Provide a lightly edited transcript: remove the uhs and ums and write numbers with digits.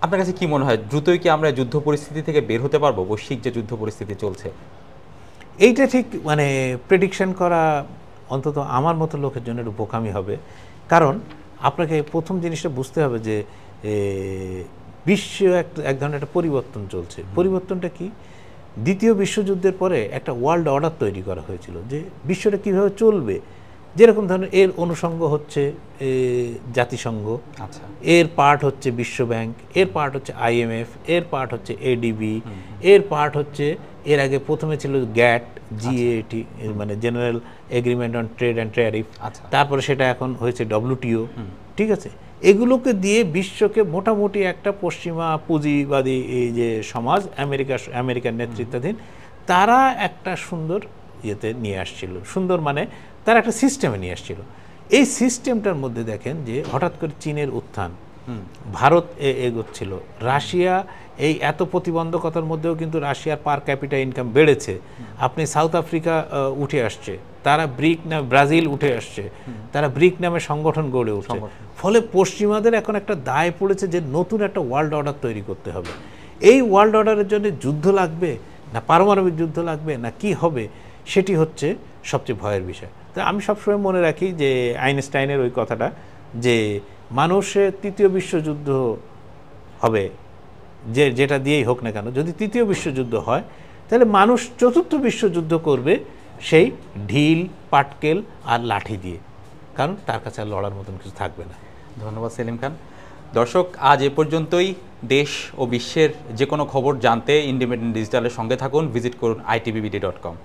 আপনার কাছে কি মনে হয় দ্রুতই কি আমরা যুদ্ধ পরিস্থিতি থেকে বের হতে পারবো, বৈশ্বিক যে যুদ্ধ পরিস্থিতি চলছে? এইটা ঠিক মানে প্রেডিকশন করা অন্তত আমার মতো লোকের জন্য একটু বোকামি হবে। কারণ আপনাকে প্রথম জিনিসটা বুঝতে হবে যে বিশ্ব এক ধরনের একটা পরিবর্তন চলছে। পরিবর্তনটা কি? দ্বিতীয় বিশ্বযুদ্ধের পরে একটা ওয়ার্ল্ড অর্ডার তৈরি করা হয়েছিল যে বিশ্বটা কীভাবে চলবে। যেরকম ধরনের এর অনুষঙ্গ হচ্ছে জাতিসংঘ, আচ্ছা, এর পার্ট হচ্ছে বিশ্ব ব্যাংক, এর পার্ট হচ্ছে IMF, এর পার্ট হচ্ছে ADB, এর পার্ট হচ্ছে এর আগে প্রথমে ছিল গ্যাট, GATT মানে general agreement on trade and tariff, তারপরে সেটা এখন হয়েছে WTO। ঠিক আছে, এগুলোকে দিয়ে বিশ্বকে মোটামুটি একটা পশ্চিমা পুঁজিবাদী এই যে সমাজ আমেরিকার নেতৃত্বাধীন তারা একটা সুন্দর ইয়েতে নিয়ে আসছিল। সুন্দর মানে তারা একটা সিস্টেমে নিয়ে আসছিল। এই সিস্টেমটার মধ্যে দেখেন যে হঠাৎ করে চীনের উত্থান, ভারত এগোচ্ছিল, রাশিয়া এই এত প্রতিবন্ধকতার মধ্যেও কিন্তু রাশিয়ার পার ক্যাপিটা ইনকাম বেড়েছে। আপনি সাউথ আফ্রিকা উঠে আসছে, তারা ব্রিক নামে, ব্রাজিল উঠে আসছে, তারা ব্রিক নামে সংগঠন গড়ে উঠছে। ফলে পশ্চিমাদের এখন একটা দায় পড়েছে যে নতুন একটা ওয়ার্ল্ড অর্ডার তৈরি করতে হবে। এই ওয়ার্ল্ড অর্ডারের জন্য যুদ্ধ লাগবে না পারমাণবিক যুদ্ধ লাগবে না কি হবে, সেটি হচ্ছে সবচেয়ে ভয়ের বিষয়। তো আমি সবসময় মনে রাখি যে আইনস্টাইনের ওই কথাটা যে মানুষের তৃতীয় বিশ্বযুদ্ধ হবে, যেটা দিয়েই হোক না কেন, যদি তৃতীয় বিশ্বযুদ্ধ হয় তাহলে মানুষ চতুর্থ বিশ্বযুদ্ধ করবে সেই ঢিল, পাটকেল আর লাঠি দিয়ে, কারণ তার কাছে আর লড়ার মতন কিছু থাকবে না। ধন্যবাদ সেলিম খান। দর্শক, আজ এ পর্যন্তই। দেশ ও বিশ্বের যে কোনো খবর জানতে ইন্ডিপেন্ডেন্ট ডিজিটালের সঙ্গে থাকুন। ভিজিট করুন itbbd.com।